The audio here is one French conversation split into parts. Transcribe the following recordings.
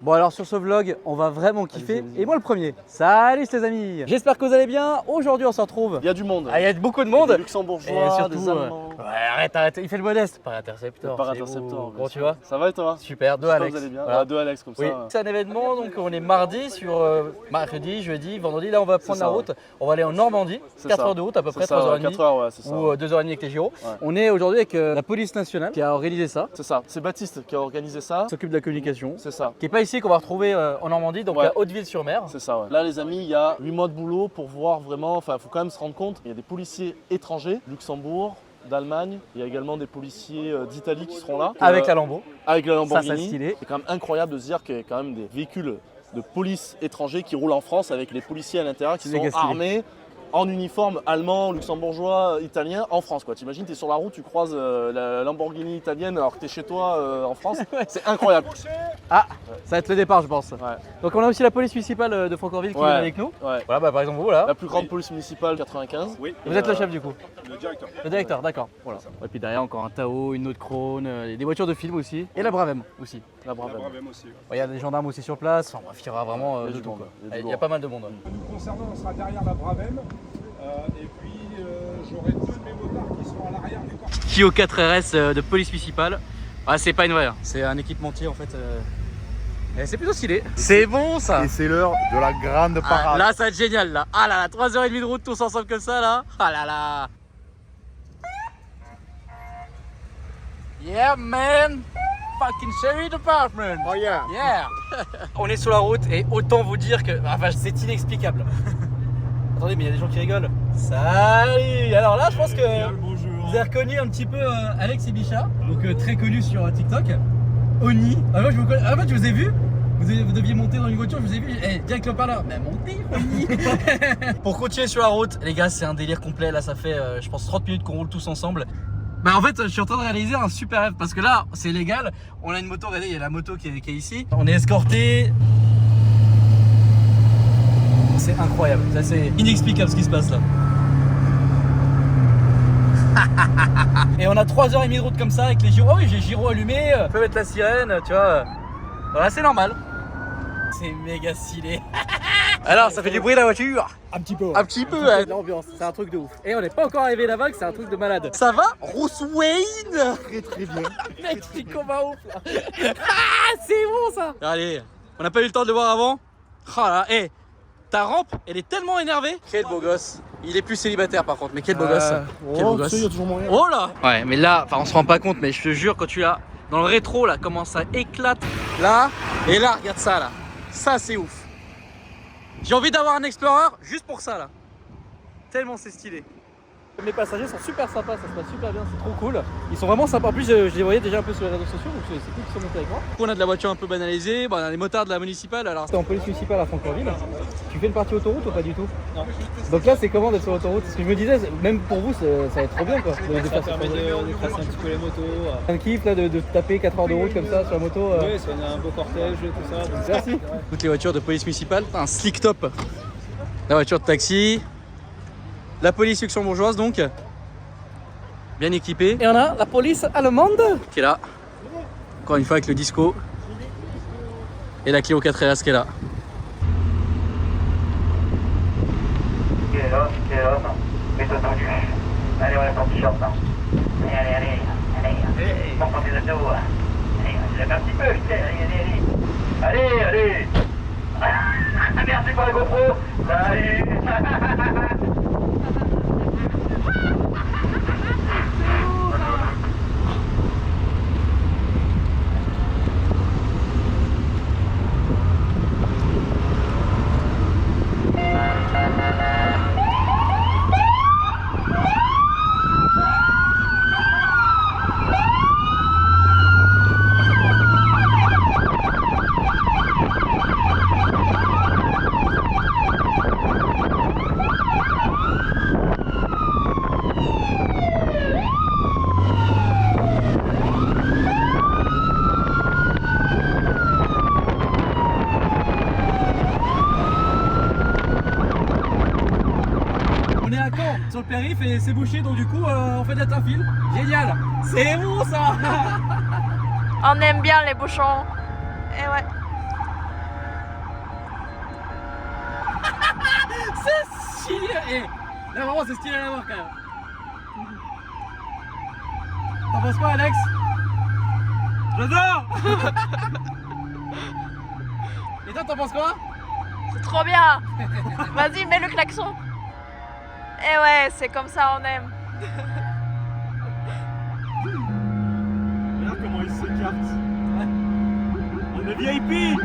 Bon alors sur ce vlog, on va vraiment kiffer. Et moi le premier. Salut les amis. J'espère que vous allez bien. Aujourd'hui on se retrouve. Il y a du monde. Ah, il y a beaucoup de monde. Des luxembourgeois, surtout, des Allemands. Ouais, arrête, il fait le modeste. Par intercepteur. Par intercepteur. Comment tu vas? Ça va et toi? Super, deux Alex. Vous allez bien. Voilà. Deux Alex comme Oui. ça. C'est un événement, donc on est mardi sur mercredi, jeudi, vendredi. Là on va prendre la route. On va aller en Normandie. 4 heures de route à peu près, 3h30. 4 heures, ouais, c'est ça. Ou 2h30 avec les gyros. Ouais. On est aujourd'hui avec la police nationale qui a organisé ça. C'est ça. C'est Baptiste qui a organisé ça. Qui s'occupe de la communication. C'est ça. Qui n'est pas ici qu'on va retrouver en Normandie, donc à Hauteville-sur-Mer. C'est ça, ouais. Là, les amis, il y a 8 mois de boulot pour voir vraiment. Enfin, il faut quand même se rendre compte. Il y a des policiers étrangers, Luxembourg, d'Allemagne. Il y a également des policiers d'Italie qui seront là. Avec la Lambo. Avec la Ça, Lamborghini. c'est stylé. C'est quand même incroyable de se dire qu'il y a quand même des véhicules de police étrangers qui roulent en France avec les policiers à l'intérieur qui sont armés. En uniforme allemand, luxembourgeois, italien, en France quoi. T'imagines, t'es sur la route, tu croises la Lamborghini italienne alors que t'es chez toi en France. C'est incroyable. Ah, ça va être le départ je pense. Ouais. Donc on a aussi la police municipale de Francorville qui est avec nous. Ouais. Voilà, bah, par exemple vous là. La plus grande police municipale 95. Oui. Vous êtes le chef du coup? Le directeur. Le directeur, d'accord. Voilà. Et puis derrière encore un Tao, une autre Krone, des voitures de film aussi. Et la Bravem aussi. La Brave. La Bravem aussi. Il y a des gendarmes aussi sur place. Enfin bref, il y aura vraiment Il y a de du tout monde, quoi. il y a du Il y a lourd. pas mal de monde. Nous concernant, on sera derrière la Bravem. Et puis j'aurai 2 de mes motards qui seront à l'arrière du corps. Kio 4RS de police municipale. Ah, c'est pas une vraie, c'est un équipementier en fait. Et c'est plutôt stylé. C'est bon ça. Et c'est l'heure de la grande Ah, parade. là ça va être génial là. Ah là là, 3h30 de route tous ensemble comme ça là. Ah là là. Yeah man. Fucking sheriff department. Oh yeah. Yeah. On est sur la route et autant vous dire que enfin, c'est inexplicable. Attendez, mais il y a des gens qui rigolent. Salut. Alors là, je pense que Bonjour. vous avez reconnu un petit peu Alex et Bicha, donc très connu sur TikTok. Oni. Ah, moi, je vous connais. Ah, moi, je vous ai vu. Vous deviez monter dans une voiture, je vous ai vu. Eh, direct le parleur. Mais montez, Oni. Pour continuer sur la route, les gars, c'est un délire complet. Là, ça fait, je pense, 30 minutes qu'on roule tous ensemble. Bah en fait je suis en train de réaliser un super rêve parce que là c'est légal, on a une moto, regardez il y a la moto qui est ici, on est escorté. C'est incroyable, ça c'est inexplicable ce qui se passe là. Et on a 3h30 de route comme ça avec les gyros, oh oui j'ai gyros allumé, on peut mettre la sirène, tu vois. Voilà c'est normal. C'est méga stylé. Alors ça fait du bruit la voiture? Un petit peu. Un petit peu, ouais. L'ambiance, c'est un truc de ouf. Et on n'est pas encore arrivé là-bas, c'est un truc de malade. Ça va, Bruce Wayne? Très très bien. Mec, c'est comme un ouf là. Ah, c'est bon ça. Allez, on n'a pas eu le temps de le voir avant. Oh là, hé, ta rampe, elle est tellement énervée. Quel beau gosse. Il est plus célibataire par contre, mais quel beau gosse. Quel beau gosse. Il y a toujours moyen. Oh là. Ouais, mais là, enfin, on se rend pas compte, mais je te jure, quand tu as dans le rétro là, comment ça éclate. Là, et là, regarde ça là. Ça, c'est ouf. J'ai envie d'avoir un Explorer juste pour ça là. Tellement c'est stylé. Mes passagers sont super sympas, ça se passe super bien, c'est trop cool. Ils sont vraiment sympas. En plus, je les voyais déjà un peu sur les réseaux sociaux, donc c'est cool qu'ils sont montés avec moi. On a de la voiture un peu banalisée, bon, on a les motards de la municipale. Alors, c'est en police municipale à Francorville. Tu fais une partie autoroute ou pas du tout? Non. Donc là, c'est comment d'être sur l'autoroute? Parce que je me disais, même pour vous, ça va être trop bien quoi. Ça permet de tracer un petit peu les motos. Un kiff là de taper 4 heures de route comme ça sur la moto. Oui, c'est un beau cortège et tout ça. Donc Merci. Toutes les voitures de police municipale, un slick top. La voiture de taxi. La police luxembourgeoise donc. Bien équipée. Et on a la police allemande qui est là. Encore une fois avec le disco. Et la Clio 4RS qui est là. Qui est l'homme, mets-toi tout nu. Allez, on laisse ton t-shirt là. Allez. Monte ton tes abdos. Allez, je lève un petit peu, putain. Allez. Merci pour la GoPro. Salut. Sur le périph et c'est bouché donc du coup on fait d'être un fil. Génial. C'est bon ça. On aime bien les bouchons. Et ouais. Et là vraiment c'est stylé à la voir quand même. T'en penses quoi Alex? J'adore. Et toi t'en penses quoi? C'est trop bien. Vas-y, mets le klaxon. Et ouais, c'est comme ça on aime. Regarde comment il s'écarte. On est VIP.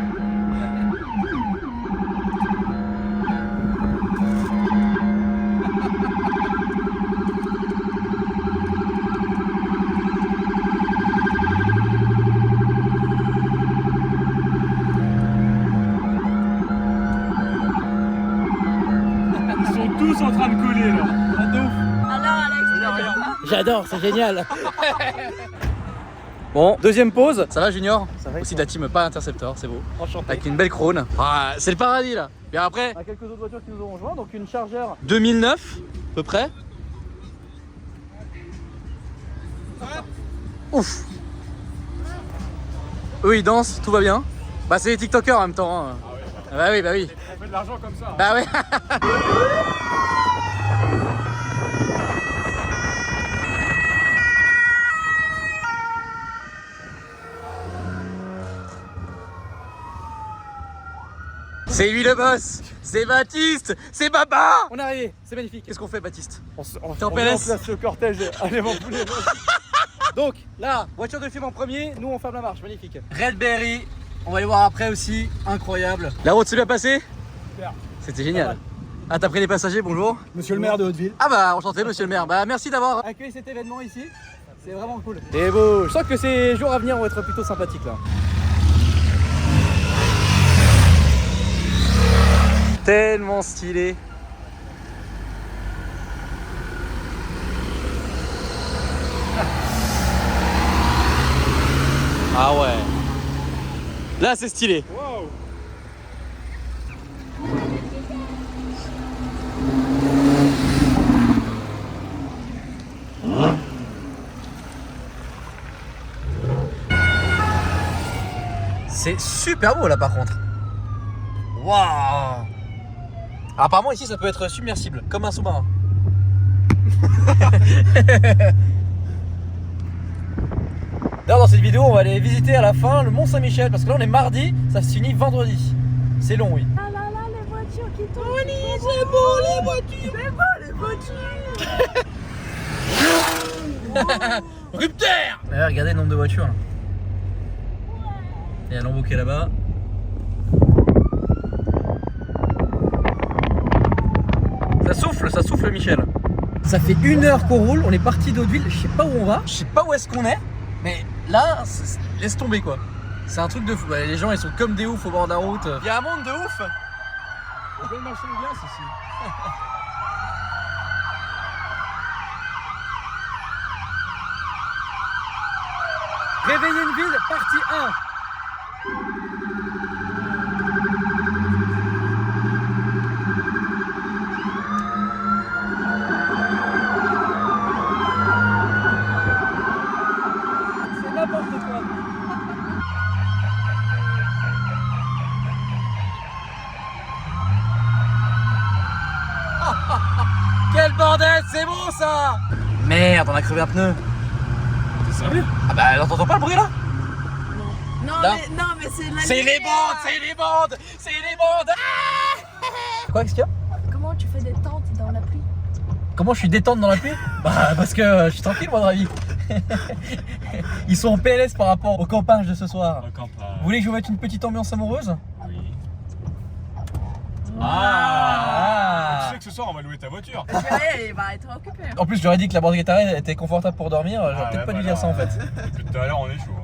Ils sont tous en train de coller là. Alors Alex, tu vas dire quoi? J'adore, c'est génial. Bon, deuxième pause. Ça va Junior? Ça va. Aussi de la team pas intercepteur, c'est beau. Enchanté. Avec une belle crône. Ah, c'est le paradis là. Et après, On a quelques autres voitures qui nous ont rejoint, donc une Charger 2009 à peu près. Ouf. Eux ils dansent, tout va bien. Bah c'est les TikTokers en même temps. Hein. Ah bah oui, bah oui. On fait de l'argent comme ça. Bah oui. C'est lui le boss. C'est Baptiste. C'est Baba. On est arrivé. C'est magnifique. Qu'est-ce qu'on fait Baptiste? T'es en PLS? place le cortège. Allez, mon poulet. Donc là, voiture de film en premier, nous on ferme la marche, magnifique. Redberry, on va aller voir après aussi, incroyable. La route s'est bien passée? Super. C'était génial. Ah t'as pris les passagers, bonjour. Monsieur le maire de Hauteville. Ah bah enchanté monsieur le maire, bah merci d'avoir accueilli cet événement ici, c'est vraiment cool. Et beau, je sens que ces jours à venir vont être plutôt sympathiques là. Tellement stylé. Ah ouais. Là c'est stylé. Wow. C'est super beau là par contre. Waouh. Apparemment ici ça peut être submersible, comme un sous-marin. D'ailleurs dans cette vidéo on va aller visiter à la fin le Mont Saint-Michel parce que là on est mardi, ça se finit vendredi. C'est long oui. Ah là là, les voitures qui tournent. Oui, c'est beau les voitures. C'est beau les voitures. Rupteur. Regardez le nombre de voitures là. Il y a un Lambo qui est là-bas. Ça souffle Michel. Ça fait 1 heure qu'on roule, on est parti d'Hauteville, je sais pas où on va, je sais pas où est-ce qu'on est, mais là, laisse tomber quoi. C'est un truc de fou, les gens ils sont comme des oufs au bord de la route. Il y a un monde de ouf. On fait le marché de glace ici. Réveiller une ville, partie 1. C'est n'importe quoi. Quel bordel, c'est bon ça. Merde, on a crevé un pneu. T'es sérieux? Ah bah t'entends pas le bruit là? Non, Là. mais c'est la C'est les lumière. bandes, c'est les bandes, c'est les bandes. Ah quoi, qu'est-ce qu'il y a? Comment tu fais des tentes dans la pluie? Comment je suis détente dans la pluie? Bah parce que je suis tranquille moi dans la vie. Ils sont en PLS par rapport au campage de ce soir. Vous voulez que je vous mette une petite ambiance amoureuse? Tu sais que ce soir on va louer ta voiture. Il va être occupé. En plus j'aurais dit que la bande guitare était confortable pour dormir, j'aurais peut-être pas dû dire ça en fait. Depuis tout à l'heure on est chaud.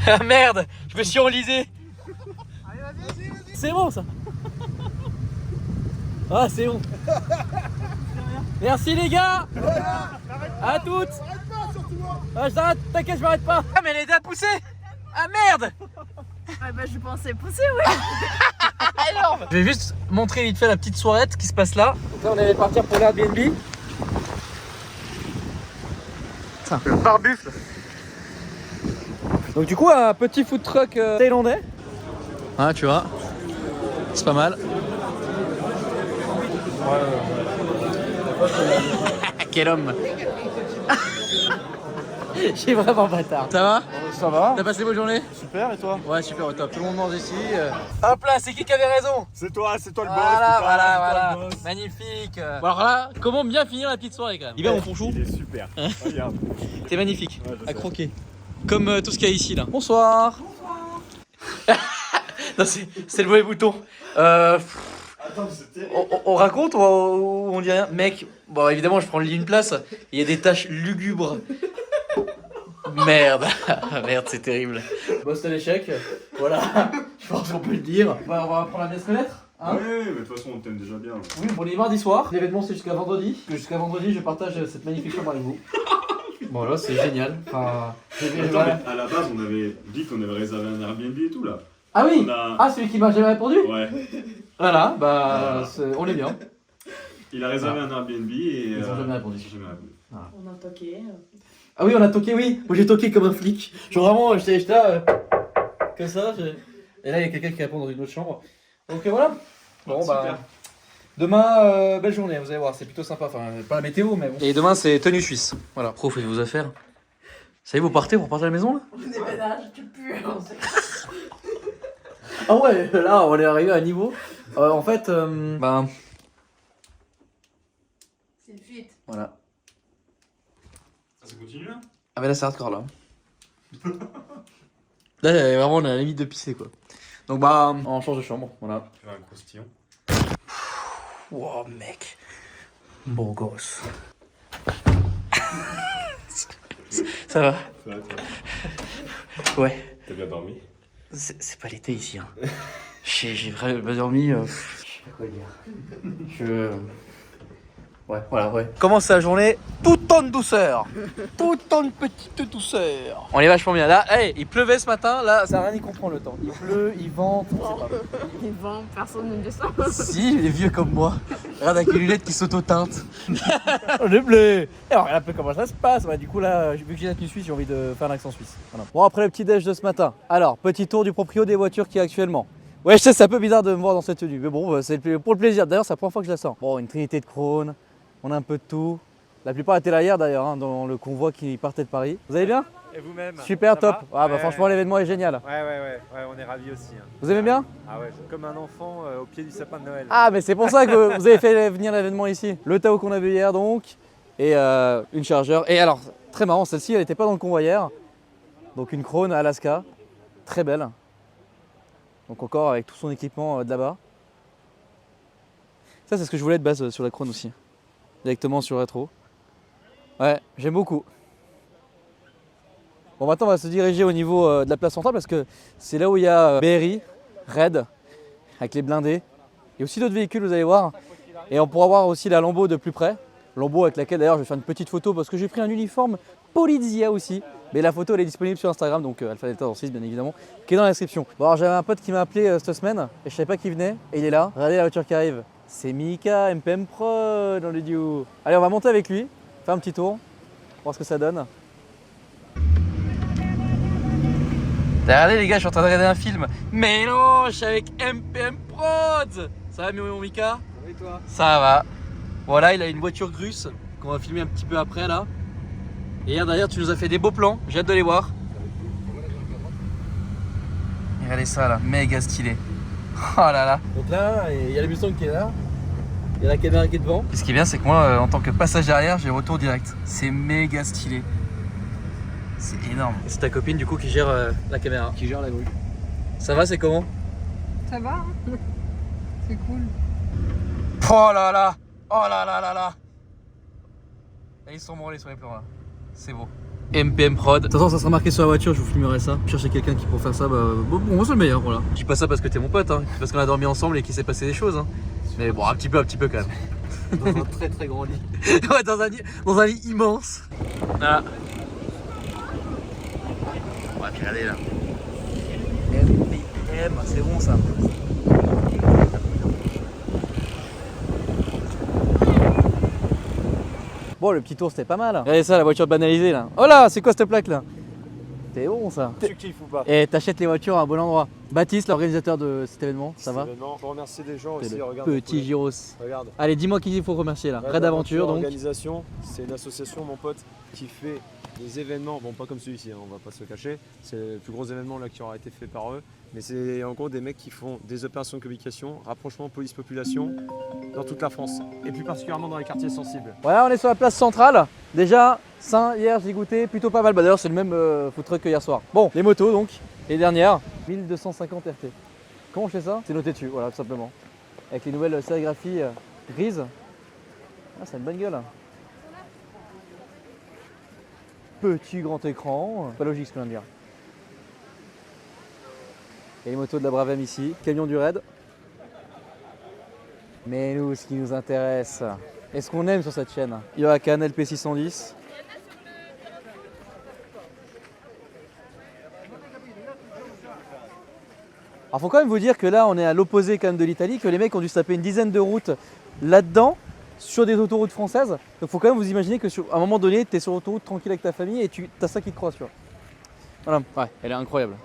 Ah merde, je me suis enlisé. C'est bon ça. Ah c'est bon. Merci les gars. À toutes. Ah j'arrête, t'inquiète je m'arrête pas. Ah mais elle a aidé à pousser. Ah merde. Ouais, bah je pensais pousser, oui. Énorme. Je vais juste montrer vite fait la petite soirette qui se passe là. Donc là on allait partir pour l'Airbnb. Le bar-buffle. Donc du coup un petit food truck thaïlandais. Ah tu vois, c'est pas mal. Quel homme. J'ai vraiment bâtard. Ça va? Ça va? T'as passé une bonne journée? Super, et toi? Ouais, super, au top. Tout le monde mange ici. Hop là, c'est qui avait raison? C'est toi le boss. Voilà. Magnifique. Bon, alors là, comment bien finir la petite soirée quand même? Il va mon fonchou? Il est super. Regarde. T'es magnifique. Ouais, je À sais. croquer. Comme tout ce qu'il y a ici là. Bonsoir. Non, c'est le mauvais bouton. Attends, c'était. On raconte ou on dit rien? Mec, bon évidemment je prends le lit une place, il y a des taches lugubres. Merde, merde c'est terrible. Bon c'était l'échec, voilà, je pense qu'on peut le dire. On va apprendre à bien se connaître. Hein Ouais, mais de toute façon on t'aime déjà bien. oui, bon, on est mardi soir, l'événement c'est jusqu'à vendredi. Jusqu'à vendredi je partage cette magnifique chambre avec vous. Bon là c'est génial. Enfin, Attends, mais à la base on avait dit qu'on avait réservé un Airbnb et tout là. Ah oui, On a- ah celui qui m'a jamais répondu. Ouais. Voilà, bah on est bien. Il a réservé un Airbnb et. Ils ont jamais répondu. ils ont jamais répondu. On a toqué. Ah oui, on a toqué, oui. Moi j'ai toqué comme un flic. Genre vraiment, j'étais là, comme ça. Et là, il y a quelqu'un qui répond dans une autre chambre. Donc voilà. Bon, Super. bah. Demain, belle journée, vous allez voir, c'est plutôt sympa. Enfin, pas la météo, mais bon. Et demain, c'est tenue suisse. Voilà. Pro, faites vos affaires. Ça y est, vous partez à la maison là? On déménage, tu pues. Ah ouais, là, on est arrivé à un niveau. En fait, bah. C'est une fuite. Voilà. Ça continue là? Ah, mais là, c'est hardcore là. Là, vraiment, on est à la limite de pisser quoi. Donc, bah, on change de chambre. Voilà. Tu veux un croustillon? Wow, mec. Beau gosse. Ça va? Ça va, toi? Ouais. T'as bien dormi? C'est pas l'été ici. Hein. J'ai vraiment dormi. Je sais pas quoi dire. Ouais, voilà, ouais. Commence la journée tout en douceur. Tout en petite douceur. On est vachement bien. Là, hey, il pleuvait ce matin. Là, ça n'a rien y comprendre le temps. Il pleut, il vente. C'est pas vrai. Il vend, personne ne dit ça. Si, les vieux comme moi. Regarde avec les lunettes qui s'auto-teintent. On est bleu. Et on regarde un peu comment ça se passe. Ouais, du coup, là, vu que j'ai la tenue suisse, j'ai envie de faire un accent suisse. Voilà. Bon, après le petit déj de ce matin. Alors, petit tour du proprio des voitures qui est actuellement. Ouais, je sais, c'est un peu bizarre de me voir dans cette tenue. Mais bon, c'est pour le plaisir. D'ailleurs, c'est la première fois que je la sors. Bon, une trinité de Krone. On a un peu de tout. La plupart étaient là hier d'ailleurs, hein, dans le convoi qui partait de Paris. Vous allez bien? Et vous-même? Super, Ça top. va Ah bah Ouais. franchement, l'événement est génial. Ouais, on est ravis aussi. Hein. Vous aimez bien? Ah ouais, comme un enfant au pied du sapin de Noël. Ah, mais c'est pour ça que vous avez fait venir l'événement ici. Le Tao qu'on a vu hier donc, et une chargeur. Et alors, très marrant, celle-ci, elle n'était pas dans le convoi hier. Donc une Krone Alaska, très belle. Donc encore avec tout son équipement de là-bas. Ça, c'est ce que je voulais de base sur la Krone aussi. Directement sur rétro. Ouais, j'aime beaucoup. Bon, maintenant on va se diriger au niveau de la place centrale parce que c'est là où il y a BRI, Red, avec les blindés. Il y a aussi d'autres véhicules, vous allez voir. Et on pourra voir aussi la Lambo de plus près. Lambo avec laquelle d'ailleurs je vais faire une petite photo parce que j'ai pris un uniforme Polizia aussi. Mais la photo elle est disponible sur Instagram, donc Alpha Delta dans 6 bien évidemment, qui est dans la description. Bon, alors j'avais un pote qui m'a appelé cette semaine et je savais pas qui venait et il est là. Regardez la voiture qui arrive. C'est Mika, MPM Pro dans le duo. Allez, on va monter avec lui, faire un petit tour, voir ce que ça donne. Regardez les gars, je suis en train de regarder un film. Mélange avec MPM Prod. Ça va mon Mika? Et toi? Ça va. Voilà, il a une voiture Grus qu'on va filmer un petit peu après là. Et hier d'ailleurs, tu nous as fait des beaux plans, j'ai hâte de les voir. Regardez ça là, méga stylé. Oh là là. Donc là, il y a la Mustang qui est là. Il y a la caméra qui est devant. Et ce qui est bien, c'est que moi, en tant que passager arrière, j'ai retour direct. C'est méga stylé. C'est énorme. Et c'est ta copine du coup qui gère la caméra. Qui gère la grue. Ça va, c'est comment? Ça va, hein? C'est cool. Oh là là. Oh là là là là. Et ils sont branlés sur les plans là. C'est beau. MPM Prod. De toute façon, ça sera marqué sur la voiture, je vous filmerai ça. Chercher quelqu'un qui pourra faire ça, bah bon, c'est le meilleur, voilà. Je dis pas ça parce que t'es mon pote, hein, parce qu'on a dormi ensemble et qu'il s'est passé des choses. Hein. Mais bon, un petit peu quand même. Dans un très très grand lit. Ouais, dans un lit immense. Voilà. Ouais, puis regardez là. MPM, c'est bon ça. Bon, le petit tour c'était pas mal. Regardez ça, la voiture banalisée là. Oh là, c'est quoi cette plaque là? T'es bon ça. Tu kiffes ou pas? Et t'achètes les voitures à un bon endroit. Baptiste, l'organisateur de cet événement, ça va? Non, faut remercier des gens C'est aussi. le Regarde, petit Gyros. Regarde. Allez, dis-moi qui il faut remercier là. Red Red Aventure donc. Organisation, c'est une association, mon pote, qui fait des événements, bon pas comme celui-ci, hein, on va pas se le cacher, c'est le plus gros événement là qui aura été fait par eux, mais c'est en gros des mecs qui font des opérations de communication, rapprochement police-population dans toute la France, et plus particulièrement dans les quartiers sensibles. Voilà, on est sur la place centrale. Déjà, ça, hier j'ai goûté plutôt pas mal. Bah, d'ailleurs, c'est le même food truck que hier soir. Bon, les motos donc, les dernières, 1250 RT. Comment je fais ça? C'est noté dessus, voilà, tout simplement. Avec les nouvelles sérigraphies grises. Ah, c'est une bonne gueule. Petit grand écran, pas logique ce qu'on vient de dire. Et les motos de la Bravem ici, camion du raid. Mais nous, ce qui nous intéresse, et ce qu'on aime sur cette chaîne, Yoakan LP610. Alors faut quand même vous dire que là on est à l'opposé quand même de l'Italie, que les mecs ont dû se taper une dizaine de routes là-dedans, sur des autoroutes françaises. Donc faut quand même vous imaginer que à un moment donné, tu es sur l'autoroute tranquille avec ta famille et tu as ça qui te croise, tu vois. Voilà, ouais, elle est incroyable.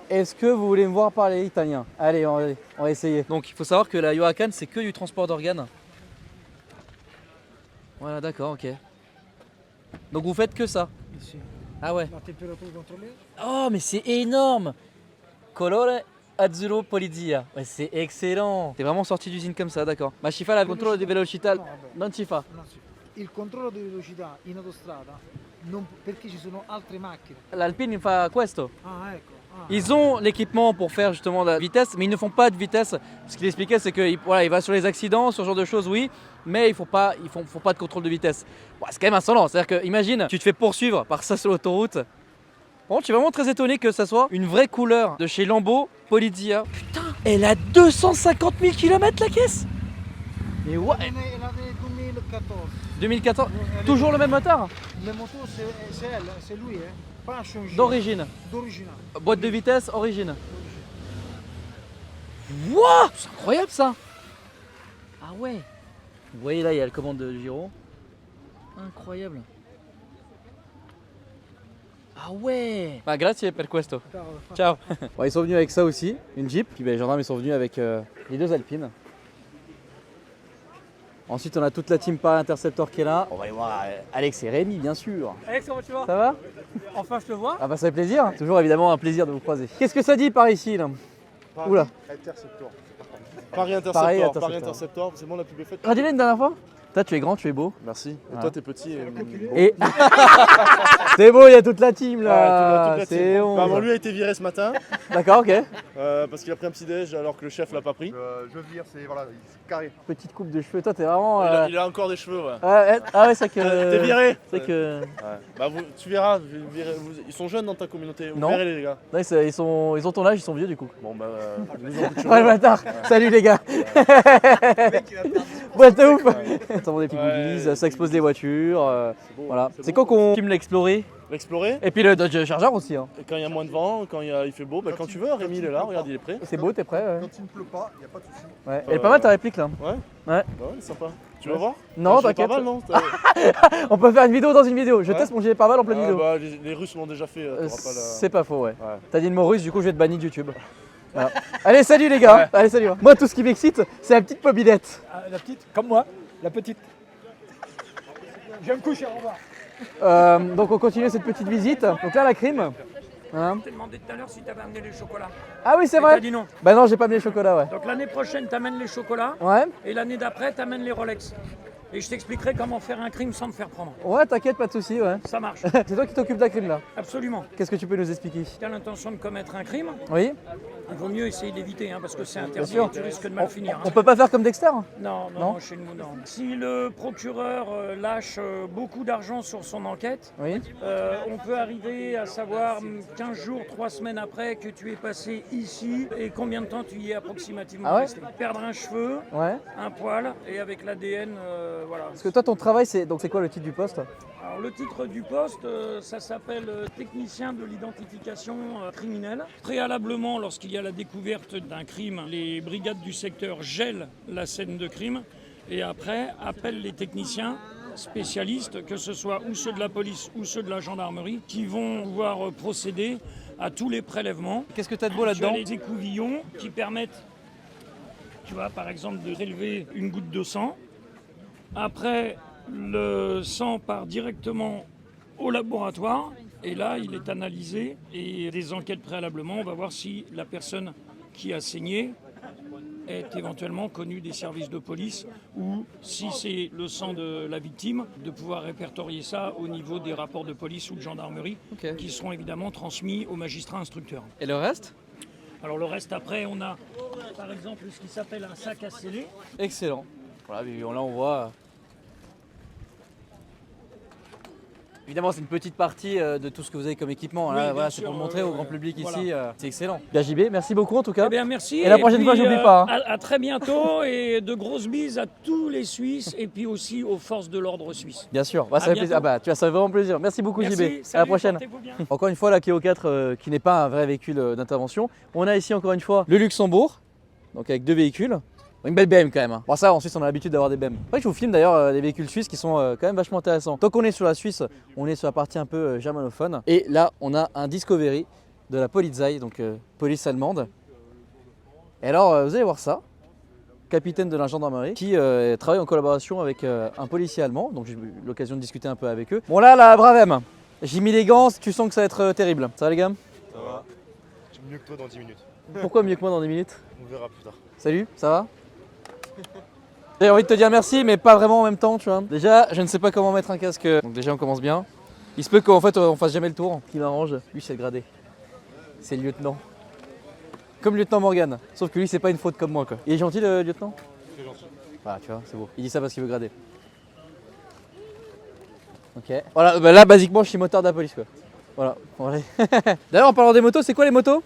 Est-ce que vous voulez me voir parler italien? Allez, on va essayer. Donc il faut savoir que la Yoakan c'est que du transport d'organes. Voilà, d'accord, ok. Donc vous faites que ça? Ici. Ah ouais. La température contrôlée. Oh mais c'est énorme! Colore azzurro polizia. Ouais, c'est excellent. T'es vraiment sorti d'usine comme ça, d'accord. Ma ci fa la controllo di velocità? No, vabbè. Non ci fa. No, sì. Il controllo di velocità in autostrada perché ci sono altre macchine. L'Alpine fa questo. Ah, ecco. Ah. Ils ont l'équipement pour faire justement la vitesse, mais ils ne font pas de vitesse. Ce qu'il expliquait, c'est qu'il voilà, il va sur les accidents, sur ce genre de choses, oui, mais ils font pas de contrôle de vitesse. Bon, c'est quand même insolent. C'est-à-dire que, imagine, tu te fais poursuivre par ça sur l'autoroute. Bon, je suis vraiment très étonné que ça soit une vraie couleur de chez Lambo Polizia. Putain, elle a 250 000 km la caisse. Mais ouais. Elle est 2014. 2014, toujours le même moteur Le moto, c'est elle, c'est lui, hein. Pas changé. d'origine. D'original. Boîte de vitesse, origine. Wouah, c'est incroyable ça. Ah ouais. Vous voyez là, il y a le commande de gyro. Incroyable. Ah ouais. Bah grazie per questo. Ciao. Bon, ils sont venus avec ça aussi, une Jeep. Puis bah, les gendarmes ils sont venus avec les deux Alpines. Ensuite on a toute la team Paris Interceptor qui est là. On va aller voir Alex et Rémi bien sûr. Alex, comment tu vas? Ça va? Enfin, je te vois. Ah bah ça fait plaisir. Toujours évidemment un plaisir de vous croiser. Qu'est-ce que ça dit par ici là? Oula. Interceptor. Paris Interceptor. Paris Paris Interceptor. Interceptor, c'est moi la plus belle fête. Radilé une dernière fois? Toi tu es grand, tu es beau. Merci. Et Voilà. toi t'es petit et beau. Et c'est beau, il y a toute la team là. Ouais, toute la C'est team. bon. Bah, bon, lui a été viré ce matin D'accord, ok. parce qu'il a pris un petit déj alors que le chef l'a pas pris. Je vire, c'est voilà, c'est carré. Petite coupe de cheveux, toi t'es vraiment. Il a encore des cheveux, ouais. Ah ouais, c'est que. T'es viré. C'est que. Ouais. Bah, tu verras, ils sont jeunes dans ta communauté. Vous Non. verrez les gars. Ouais, ils ont ton âge, ils sont vieux du coup. Bon bah, ils ont beaucoup de cheveux. Ouais, le bâtard. Salut les gars. Ouais, t'es ouf. Ça vend des petits goodies, ça expose des voitures. beau, Voilà. c'est C'est beau. quand qu'on filme l'Explorer. L'explorer. Et puis le Dodge Charger aussi. Hein. Et quand il y a moins de vent, quand il fait beau, bah, quand tu veux, Rémi il est là, regarde, il est prêt. C'est beau, t'es prêt? Ouais. Quand il ne pleut pas, il n'y a pas de souci. Ouais. Elle est pas mal ta réplique là. Ouais. Ouais. Bah ouais, sympa. Tu veux voir? Non, J'ai t'inquiète. pas mal, non? On peut faire une vidéo dans une vidéo. Je Ouais. teste mon gilet pare-balles en pleine vidéo. Bah, les Russes l'ont déjà fait. t'auras pas la- C'est pas faux, ouais. Ouais. T'as dit le mot russe, du coup je vais te bannir de YouTube. Voilà. Allez, salut les gars. Allez, salut. Moi, tout ce qui m'excite, c'est la petite mobilette. Ah, la petite, comme moi, la petite. Je vais me coucher, au revoir. Donc on continue cette petite visite. Donc là, la crime. Hein. Je t'ai demandé tout à l'heure si tu avais amené les chocolats. Ah oui, c'est Et vrai. t'as dit non. Bah non, j'ai pas amené le chocolat, ouais. Donc l'année prochaine, tu amènes les chocolats. Ouais. Et l'année d'après, tu amènes les Rolex. Et je t'expliquerai comment faire un crime sans te faire prendre. Ouais, t'inquiète, pas de soucis, ouais. Ça marche. C'est toi qui t'occupes de la crime là. Absolument. Qu'est-ce que tu peux nous expliquer? Si tu as l'intention de commettre un crime, Oui. il vaut mieux essayer d'éviter, hein, parce que c'est interdit sûr. et tu risques de mal finir. On hein. peut pas faire comme Dexter? Non, non, Non non, chez nous, non. Si le procureur lâche beaucoup d'argent sur son enquête, Oui. on peut arriver à savoir 15 jours, 3 semaines après que tu es passé ici et combien de temps tu y es approximativement Ah ouais resté. Perdre un cheveu, Ouais. un poil et avec l'ADN, voilà. Parce que toi, ton travail, c'est quoi le titre du poste? Alors le titre du poste, ça s'appelle technicien de l'identification criminelle. Préalablement, lorsqu'il y y a la découverte d'un crime, les brigades du secteur gèlent la scène de crime et après appellent les techniciens spécialistes, que ce soit ou ceux de la police ou ceux de la gendarmerie, qui vont pouvoir procéder à tous les prélèvements. Qu'est-ce que tu as de beau là-dedans? Tu as les écouvillons qui permettent, tu vois, par exemple, de prélever une goutte de sang. Après, le sang part directement au laboratoire et là, il est analysé et des enquêtes préalablement, on va voir si la personne qui a saigné est éventuellement connue des services de police ou si c'est le sang de la victime, de pouvoir répertorier ça au niveau des rapports de police ou de gendarmerie qui seront évidemment transmis aux magistrats instructeurs. Et le reste? Alors le reste après, on a par exemple ce qui s'appelle un sac à sceller. Excellent. Voilà, là on voit... Évidemment, c'est une petite partie de tout ce que vous avez comme équipement. Là, Oui, voilà, sûr, c'est pour le montrer au grand public voilà. ici. C'est excellent. Bien JB, merci beaucoup en tout cas. Eh bien, merci. Et la prochaine fois, j'oublie pas. Hein. À très bientôt et de grosses bises à tous les Suisses et puis aussi aux forces de l'ordre suisses. Bien sûr, bah, ça fait plaisir. Ah bah, tu vois, ça fait vraiment plaisir. Merci beaucoup Merci, JB. À la salut, prochaine. portez-vous bien. Encore une fois, la Clio 4 qui n'est pas un vrai véhicule d'intervention. On a ici encore une fois le Luxembourg, donc avec 2 véhicules. Une belle BM quand même. Hein. Bon, ça, en Suisse, on a l'habitude d'avoir des BM. Après, je vous filme d'ailleurs des véhicules suisses qui sont quand même vachement intéressants. Tant qu'on est sur la Suisse, on est sur la partie un peu germanophone. Et là, on a un Discovery de la Polizei, donc police allemande. Et alors, vous allez voir ça. Capitaine de la gendarmerie qui travaille en collaboration avec un policier allemand. Donc, j'ai eu l'occasion de discuter un peu avec eux. Bon, là, la Bravem. J'ai mis les gants, tu sens que ça va être terrible. Ça va, les gars? Ça va. Mieux que toi dans 10 minutes. Pourquoi mieux que moi dans 10 minutes? On verra plus tard. Salut, ça va? J'ai envie de te dire merci, mais pas vraiment en même temps, tu vois. Déjà, je ne sais pas comment mettre un casque. Donc déjà, on commence bien. Il se peut qu'en fait, on fasse jamais le tour. Ce qui m'arrange, lui, c'est le gradé. C'est le lieutenant. Comme le lieutenant Morgan. Sauf que lui, c'est pas une faute comme moi, quoi. Il est gentil, le lieutenant? Très gentil. Voilà, tu vois, c'est beau. Il dit ça parce qu'il veut grader. Ok. Voilà, bah là, basiquement, je suis motard de la police, quoi. Voilà. Bon, allez. D'ailleurs, en parlant des motos, c'est quoi les motos?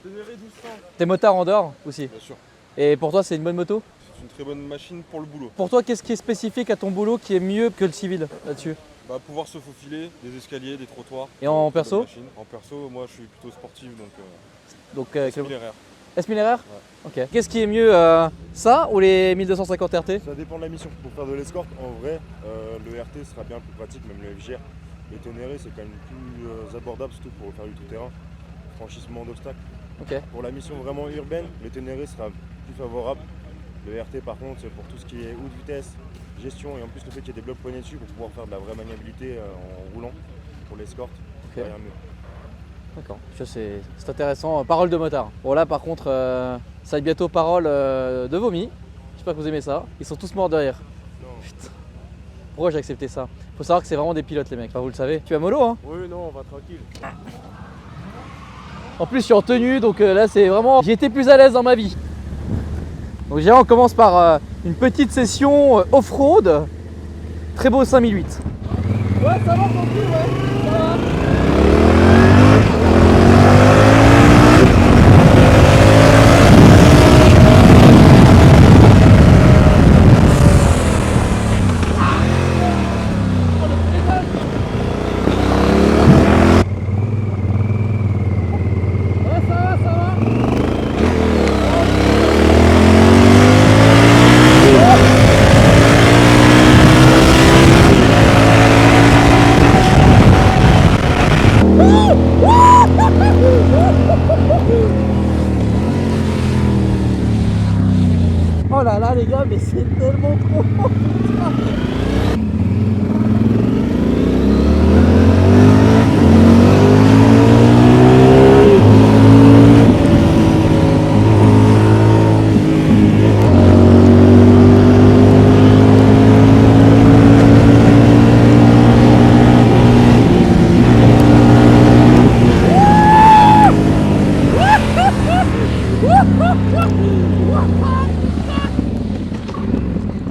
Ténéré 1200. T'es motard en dehors aussi? Bien sûr. Et pour toi, c'est une bonne moto? C'est une très bonne machine pour le boulot. Pour toi, qu'est-ce qui est spécifique à ton boulot qui est mieux que le civil là-dessus? Bah, pouvoir se faufiler, des escaliers, des trottoirs. Et en Très perso? bonne machine. En perso, moi je suis plutôt sportif donc similaire. S1000RR? Ok. Qu'est-ce qui est mieux, ça ou les 1250 RT? Ça dépend de la mission. Pour faire de l'escorte, en vrai, le RT sera bien plus pratique, même le FGR. Les Ténéré, c'est quand même plus abordable, surtout pour faire du tout-terrain, franchissement d'obstacles. Ok. Pour la mission vraiment urbaine, le Ténéré sera plus favorable. Le RT par contre, c'est pour tout ce qui est haute vitesse, gestion et en plus le fait qu'il y ait des blocs poignets dessus pour pouvoir faire de la vraie maniabilité en roulant pour l'escorte. Ok. Rien mieux. D'accord. C'est intéressant. Parole de motard. Bon là par contre, ça va être bientôt parole de vomi. J'espère que vous aimez ça. Ils sont tous morts de rire. Non. Putain. Pourquoi j'ai accepté ça? Faut savoir que c'est vraiment des pilotes les mecs. Enfin, vous le savez. Tu vas mollo hein? Oui, non, on va tranquille. En plus je suis en tenue donc là c'est vraiment... J'ai été plus à l'aise dans ma vie. Donc déjà on commence par une petite session off-road. Très beau 5008. Ouais ça va tranquille ouais. Ça va. Oh là là les gars, mais c'est tellement trop putain.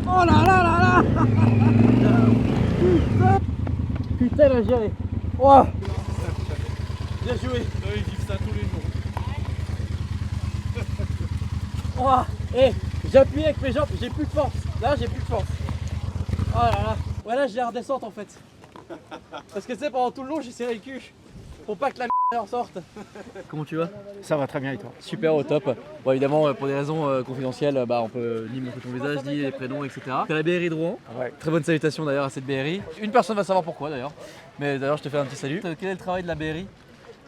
Oh là là là là. Putain la géré. Oh. Bien joué. Ils vivent ça tous les jours. Oh. Eh, j'appuie avec mes jambes, j'ai plus de force. Là j'ai plus de force. Oh là là. Ouais là j'ai la redescente en fait. Parce que tu sais pendant tout le long j'ai serré le cul. Pour pas que la sortent. Comment tu vas? Ça va très bien et toi? Super, au top. Bon, évidemment, pour des raisons confidentielles, on peut ni montrer ton visage, ni les prénoms, etc. T'es à la BRI de Rouen. Ouais. Très bonne salutation d'ailleurs à cette BRI. Une personne va savoir pourquoi d'ailleurs. Mais d'ailleurs, je te fais un petit salut. Quel est le travail de la BRI?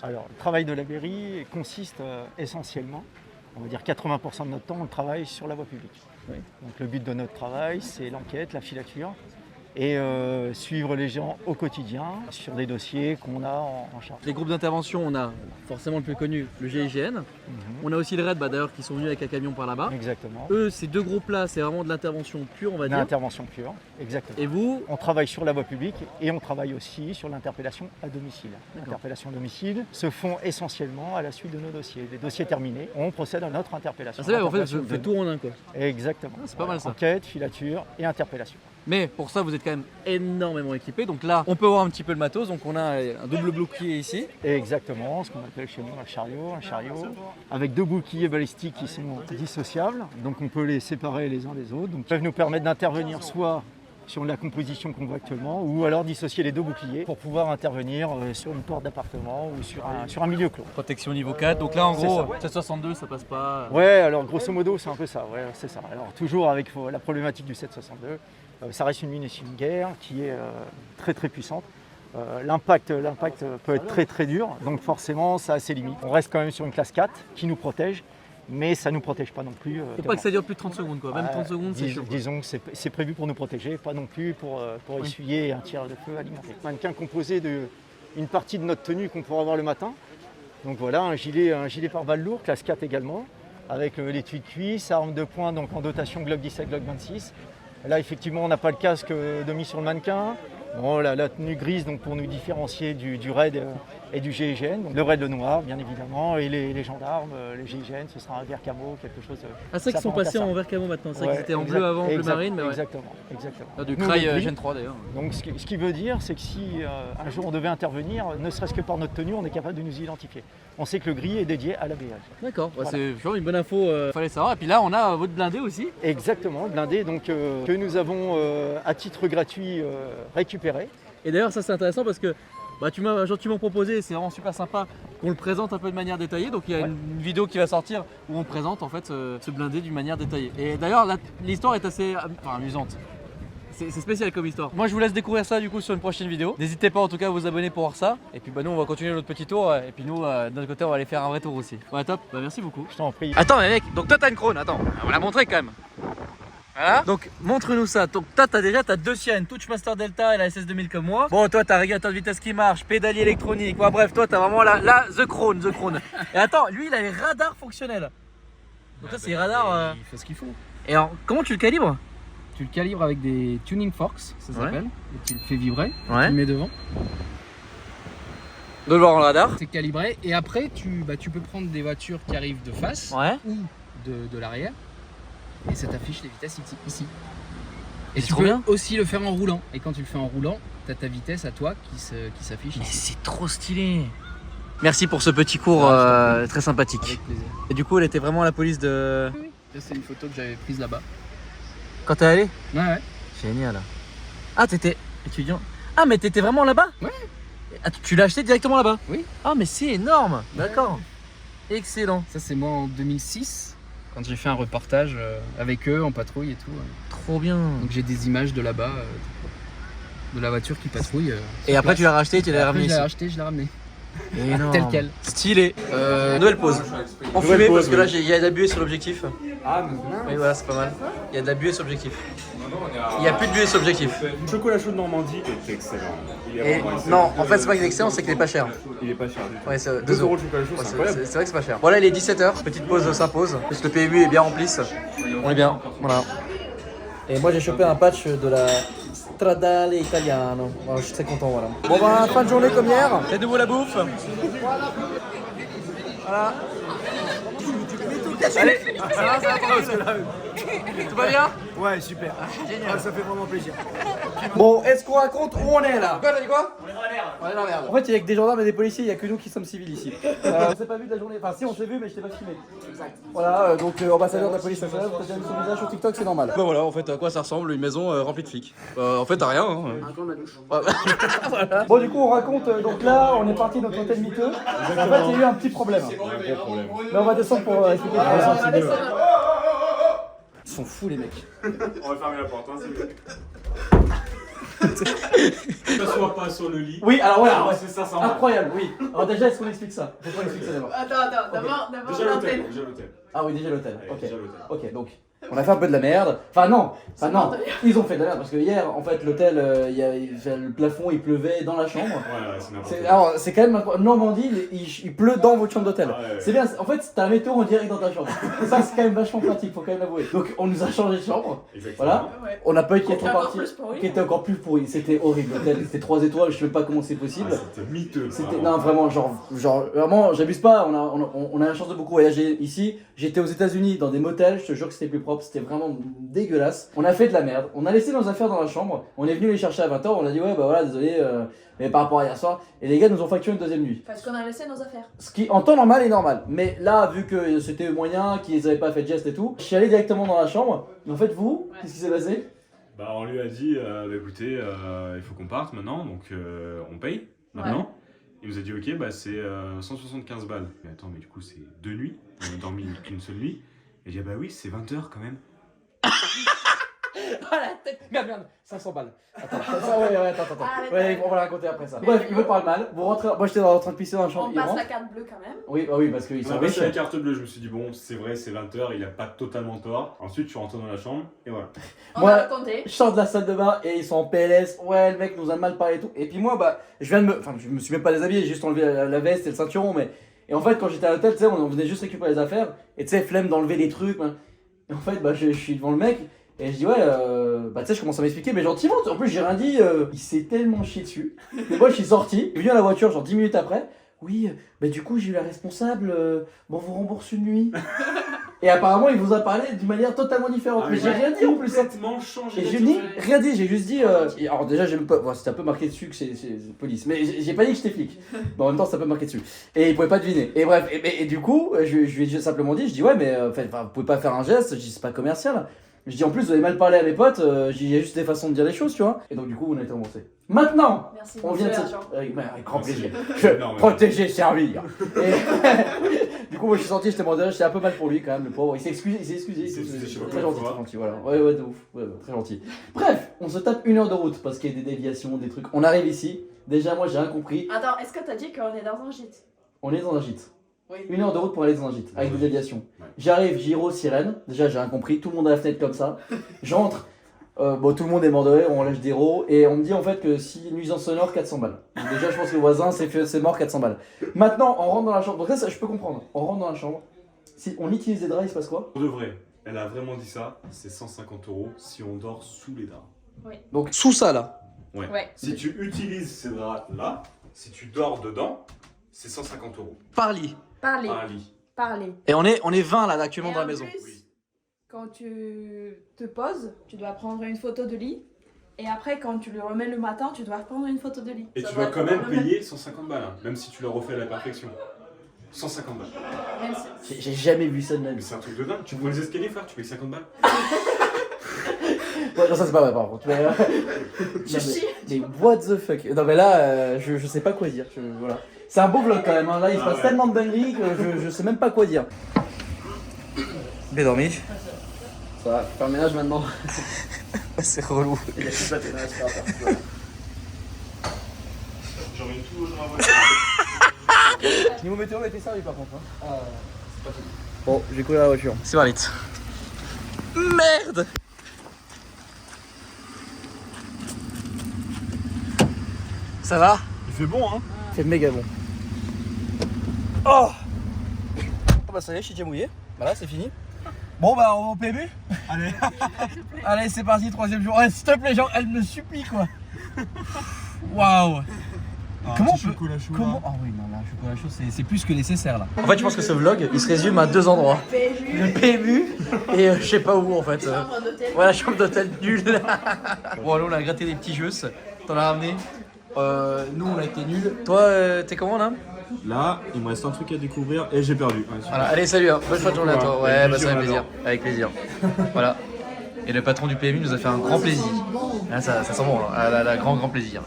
Alors, le travail de la BRI consiste essentiellement, on va dire 80% de notre temps, on travaille sur la voie publique. Oui. Donc le but de notre travail, c'est l'enquête, la filature et suivre les gens au quotidien sur des dossiers qu'on a en charge. Les groupes d'intervention, on a forcément le plus connu, le GIGN. On a aussi le RAID d'ailleurs qui sont venus avec un camion par là-bas. Exactement. Eux, ces deux groupes-là, c'est vraiment de l'intervention pure, on va dire. L'intervention pure, exactement. Et vous? On travaille sur la voie publique et on travaille aussi sur l'interpellation à domicile. L'interpellation à domicile se font essentiellement à la suite de nos dossiers. Les dossiers terminés, on procède à notre interpellation. Ah, c'est vrai, en fait, vous faites tout en un quoi. Exactement. Ah, c'est pas mal ça. Enquête, filature et interpellation. Mais pour ça, vous êtes quand même énormément équipé. Donc là, on peut voir un petit peu le matos. Donc on a un double bouclier ici. Exactement, ce qu'on appelle chez nous un chariot, avec deux boucliers balistiques qui sont dissociables. Donc on peut les séparer les uns des autres. Donc ils peuvent nous permettre d'intervenir soit sur la composition qu'on voit actuellement, ou alors dissocier les deux boucliers pour pouvoir intervenir sur une porte d'appartement ou sur un milieu clos. Protection niveau 4. Donc là, en C'est gros, ça. 762, ça passe pas. Ouais, alors grosso modo, c'est un peu ça. Ouais, c'est ça. Alors toujours avec la problématique du 762, ça reste une munition de guerre qui est très très puissante. L'impact peut être très très dur, donc forcément ça a ses limites. On reste quand même sur une classe 4 qui nous protège, mais ça ne nous protège pas non plus. Faut pas que ça dure plus de 30 secondes quoi. Même 30 secondes, c'est chaud. Disons que c'est prévu pour nous protéger, pas non plus pour essuyer un tir de feu alimenté. Mannequin composé d'une partie de notre tenue qu'on pourra avoir le matin. Donc voilà, un gilet pare-balles lourd, classe 4 également, avec l'étui de cuisse, arme de poing donc en dotation Glock 17, Glock 26. Là, effectivement, on n'a pas le casque de mise sur le mannequin. Bon, la tenue grise donc, pour nous différencier du RAID et du GIGN. Donc, le RAID, le noir, bien évidemment, et les gendarmes, les GIGN, ce sera un vert camo, quelque chose. Ah, c'est vrai qu'ils sont passés en vert camo maintenant. C'est vrai qu'ils étaient en bleu avant, bleu marine. Mais ouais. Exactement. Ah, du Cray Gen 3 d'ailleurs. Donc, ce qui veut dire, c'est que si un jour on devait intervenir, ne serait-ce que par notre tenue, on est capable de nous identifier. On sait que le gris est dédié à la BRI. D'accord, Voilà. c'est vraiment une bonne info, fallait savoir. Et puis là, on a votre blindé aussi. Exactement, le blindé donc, que nous avons à titre gratuit récupéré. Et d'ailleurs, ça c'est intéressant parce que tu m'as gentiment proposé, c'est vraiment super sympa qu'on le présente un peu de manière détaillée. Donc il y a une vidéo qui va sortir où on présente en fait ce blindé d'une manière détaillée. Et d'ailleurs, l'histoire est assez amusante. C'est spécial comme histoire. Moi je vous laisse découvrir ça du coup sur une prochaine vidéo. N'hésitez pas en tout cas à vous abonner pour voir ça. Et puis nous on va continuer notre petit tour. Et puis nous de notre côté on va aller faire un vrai tour aussi. Ouais top, merci beaucoup. Je t'en prie. Attends mais mec, donc toi t'as une Krone, attends, on va la montrer quand même. Voilà. Donc montre-nous ça. Donc toi t'as deux siennes, Touchmaster Delta et la SS 2000 comme moi. Bon toi t'as régulateur de vitesse qui marche, pédalier électronique. Bon, bref, toi t'as vraiment the Krone. Et attends, lui il a les radars fonctionnels. Donc ça c'est les radars. Il fait ce qu'il faut. Et alors comment tu le calibres? Tu le calibres avec des tuning forks, ça s'appelle, et tu le fais vibrer, tu le mets devant. De le voir en radar. C'est calibré, et après tu peux prendre des voitures qui arrivent de face ou de l'arrière, et ça t'affiche les vitesses ici. Et tu peux aussi le faire en roulant, et quand tu le fais en roulant, tu as ta vitesse à toi qui s'affiche. Mais c'est trop stylé. Merci pour ce petit cours très sympathique. Avec plaisir. Et du coup elle était vraiment à la police de... Oui. Là c'est une photo que j'avais prise là-bas. Quand t'es allé? Ouais. Génial. Ah, t'étais étudiant. Ah, mais t'étais vraiment là-bas? Ouais. Ah, tu l'as acheté directement là-bas? Oui. Ah, mais c'est énorme. D'accord. Excellent. Ça c'est moi en 2006, quand j'ai fait un reportage avec eux en patrouille et tout. Trop bien. Donc j'ai des images de là-bas, de la voiture qui patrouille. Et après tu l'as racheté, tu l'as ramené ici? Je l'ai racheté, je l'ai ramené. Énorme. Tel quel. Stylé. Nouvelle pause. En fumée parce que là il y a de la buée sur l'objectif. Ah, mais Oui voilà c'est pas mal. Il y a de la buée sur l'objectif. Il n'y a plus de buée sur l'objectif. le chocolat chaud de Normandie est excellent. Il est Et vraiment non, excellent. en fait c'est pas qu'il est excellent, c'est qu'il est pas cher. Il est pas cher du tout. Ouais, c'est 2 2 euros le chocolat chaud, c'est incroyable. C'est vrai que c'est pas cher. Voilà, il est 17h, petite pause s'impose, puisque le PMU est bien rempli. On est bien, voilà. Et moi j'ai chopé un patch de la Stradale Italiano. Voilà, je suis très content, voilà. Bon bah, fin de journée comme hier, c'est de nouveau la bouffe. Voilà. Allez, ça va tout va bien? Ouais, super. Génial. Ça fait vraiment plaisir. Bon, est-ce qu'on raconte où on est là? Quoi, t'as dit quoi? On est dans la merde. On est dans la merde. En fait, il y a que des gendarmes et des policiers, il y a que nous qui sommes civils ici. On s'est pas vu de la journée. Enfin, si, on s'est vu, mais je t'ai pas filmé. Exact. Voilà, donc ambassadeur de la police nationale, vous avez mis son visage sur TikTok, c'est normal. Bah voilà, en fait, à quoi ça ressemble une maison remplie de flics. En fait, t'as rien. Hein. Un camp de la douche. Voilà. Bon, du coup, on raconte. Donc là, on est parti de notre hôtel miteux. En fait, il y a eu un petit problème. Mais on va descendre pour expliquer. Ils sont fous, les mecs. On va fermer la porte, hein, c'est ne t'assois pas sur le lit. Oui, alors voilà, ouais, c'est ça, incroyable, oui. Alors déjà, est-ce qu'on explique ça? Faut qu'on explique ça d'abord. Attends, d'abord l'hôtel. Déjà l'hôtel. Ah oui, déjà l'hôtel. Allez, Ok. déjà l'hôtel. Ok, donc on a fait un peu de la merde. Enfin non, ils ont fait de la merde parce que hier, en fait, l'hôtel, le plafond, il pleuvait dans la chambre. Ouais, c'est n'importe quoi. Alors c'est quand même incroyable. Normandie, il pleut dans votre chambre d'hôtel. Ah, ouais. C'est bien. En fait, t'as la météo en direct dans ta chambre. Ça, c'est quand même vachement pratique, faut quand même l'avouer. Donc on nous a changé de chambre. Exactement. Voilà. On n'a pas eu qui est trop encore parti. plus pourri. Qui était encore plus pourri. C'était horrible. L'hôtel, c'était 3 étoiles. Je sais même pas comment c'est possible. Ah, c'était miteux. C'était non vraiment genre vraiment j'abuse pas, on a la chance de beaucoup voyager ici. J'étais aux États-Unis dans des motels, je te jure que c'était plus propre, c'était vraiment dégueulasse. On a fait de la merde, on a laissé nos affaires dans la chambre, on est venu les chercher à 20h, on a dit ouais bah voilà désolé mais par rapport à hier soir et les gars nous ont facturé une deuxième nuit. Parce qu'on a laissé nos affaires. Ce qui en temps normal est normal, mais là vu que c'était moyen, qu'ils avaient pas fait de geste et tout, je suis allé directement dans la chambre. Et en fait vous, qu'est-ce qui s'est passé? Bah on lui a dit bah écoutez il faut qu'on parte maintenant donc on paye maintenant. Ouais. Il nous a dit ok bah c'est 175 balles. Mais attends mais du coup c'est 2 nuits, on a dormi qu'une seule nuit. Et j'ai dit bah oui c'est 20 heures quand même. Ah la tête. Merde, 500 balles. Attends. Attends. Arrête, Ouais, arrête. on va la raconter après ça. Bref, il me parle mal. Vous rentrez. Moi j'étais en train de pisser dans la chambre. On il passe rentre. la carte bleue quand même. Oui, parce qu'ils On sont a riches. passé la carte bleue, je me suis dit bon c'est vrai c'est 20 heures, il a pas totalement tort. Ensuite je suis rentré dans la chambre et voilà. On Moi, a raconté. Je sors de la salle de bain et ils sont en PLS. Ouais, le mec nous a mal parlé et tout. Et puis moi, bah, je me suis même pas déshabillé, j'ai juste enlevé la veste et le ceinturon. Mais et en fait, quand j'étais à l'hôtel, tu sais, on venait juste récupérer les affaires. Et tu sais, flemme d'enlever les trucs. Hein. Et en fait, bah, je suis devant le mec. Et je dis ouais, bah tu sais, je commence à m'expliquer, mais gentiment. En plus, j'ai rien dit. Il s'est tellement chié dessus. Et moi, je suis sorti. Je viens à la voiture, genre 10 minutes après. Oui, bah du coup, j'ai eu la responsable. Bon, on vous rembourse une nuit. Et apparemment, il vous a parlé d'une manière totalement différente. mais j'ai rien dit en plus. Complètement changé. Et j'ai rien dit, j'ai juste dit. Alors déjà, j'ai même pas. Bon, c'était un peu marqué dessus que c'est police. Mais j'ai pas dit que j'étais flic. Mais en même temps, ça peut marquer dessus. Et il pouvait pas deviner. Et bref, et du coup, je lui ai simplement dit, je dis ouais, mais en fait, vous pouvez pas faire un geste. Je dis c'est pas commercial. Je dis en plus, vous avez mal parlé à mes potes. Il y a juste des façons de dire les choses, tu vois. Et donc du coup, on a été remboursé. Maintenant, Merci, on vient de monsieur se... l'agent. avec grand plaisir. Énormément. Protéger, servir. Et du coup, moi je suis sorti, j'étais mort, j'étais un peu mal pour lui quand même, le pauvre. Il s'est excusé, je sais pas Très quoi. gentil, très gentil, voilà. Ouais, de ouf. Ouais, très gentil. Bref, on se tape 1 heure de route parce qu'il y a des déviations, des trucs. On arrive ici. Déjà, moi j'ai rien compris. Attends, est-ce que t'as dit qu'on est dans un gîte? On est dans un gîte. Oui. 1 heure de route pour aller dans un gîte, avec des déviations. Ouais. J'arrive, gyro, sirène. Déjà, j'ai rien compris. Tout le monde à la fenêtre comme ça. J'entre. Bon, tout le monde est mort de rire, on lâche des roues. Et on me dit en fait que si nuisance sonore, 400 balles. Donc déjà, je pense que le voisin, c'est mort, 400 balles. Maintenant, on rentre dans la chambre. Donc ça, je peux comprendre. On rentre dans la chambre. Si on utilise les draps, il se passe quoi? Pour de vrai, elle a vraiment dit ça, c'est 150 € si on dort sous les draps. Donc sous ça, là. Ouais. Si tu utilises ces draps là, si tu dors dedans, c'est 150 € Par lit. Parlez. par lit. Parlez. Et on est 20 là, actuellement Et dans la en maison. plus, Oui. quand tu te poses, tu dois prendre une photo de lit. Et après, quand tu le remets le matin, tu dois prendre une photo de lit. Et Ça tu doit vas être quand même le payer 150 balles, hein, même si tu le refais à la perfection. 150 balles. Même si- J'ai jamais vu ça de ma Mais vie. c'est un truc de dingue. Tu prends les escaliers, frère, tu payes 50 balles. Ouais, non, ça c'est pas vrai par contre. Mais, non, mais what the fuck. Non mais là, je sais pas quoi dire. Voilà. C'est un beau vlog quand même. Hein. Là, il se passe tellement de dingueries que je sais même pas quoi dire. Bien dormi. Ça va, faire le ménage maintenant. C'est relou. Il y a plus de ménage à faire. J'emmène tout dans la voiture. Niveau météo, était servi par contre. Hein. C'est pas fini. Bon, j'ai coulé la voiture. C'est valide. Merde! Ça va? Il fait bon, hein. C'est méga bon. Oh! Oh bah ça y est, je suis déjà mouillé. Voilà, c'est fini. Bon bah on va au PMU. Allez. Allez, c'est parti, 3e jour. Ouais, s'il te plaît, genre, elle me supplie quoi. Waouh! Comment on peut... Comment... Oh oui, non, là, chocolat chaud, c'est plus que nécessaire là. En fait, je pense que ce vlog, il se résume à 2 endroits. Le PMU et je sais pas où en fait. Chambre d'hôtel. Ouais, la chambre d'hôtel nulle. Bon, allons, on a gratté des petits jeux. T'en as ramené? nous on a été nuls. Toi, t'es comment là? Là, il me reste un truc à découvrir et j'ai perdu. Ouais, Voilà, allez, salut, hein. Bonne fin de journée à toi. Ouais, Avec bah ça fait plaisir, plaisir. Avec plaisir. Voilà. Et le patron du PMU nous a fait un grand plaisir. Ah, ça sent bon, là. Grand plaisir.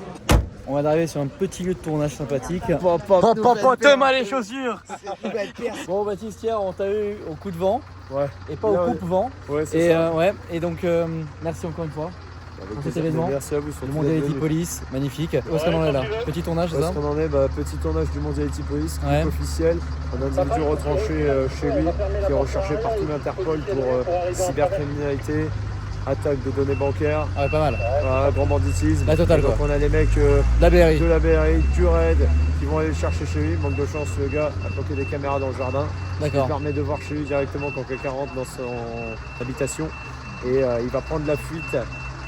On va arriver sur un petit lieu de tournage sympathique. Thomas les chaussures. Bon Baptiste, hier on t'a eu au coup de vent. Ouais. Et pas au coupe-vent. Ouais, c'est ça. Et donc merci encore une fois Avec pour cet plaisir. événement. Merci à vous. Le Mondiality Police, magnifique. Où est-ce qu'on en est là? Petit tournage, c'est Où ça? est-ce qu'on en est? Petit tournage du Mondiality Police, Ouais. officiel. Un individu retranché chez lui, qui est recherché par tout l'Interpol pour cybercriminalité, attaque de données bancaires, Ah ouais, pas mal. voilà, grand banditisme. La totale, Donc quoi. on a les mecs La BRI. de la BRI, du RAID, qui vont aller le chercher chez lui. Manque de chance, le gars a planqué des caméras dans le jardin. Ça D'accord. permet de voir chez lui directement quand quelqu'un rentre dans son habitation. Et il va prendre la fuite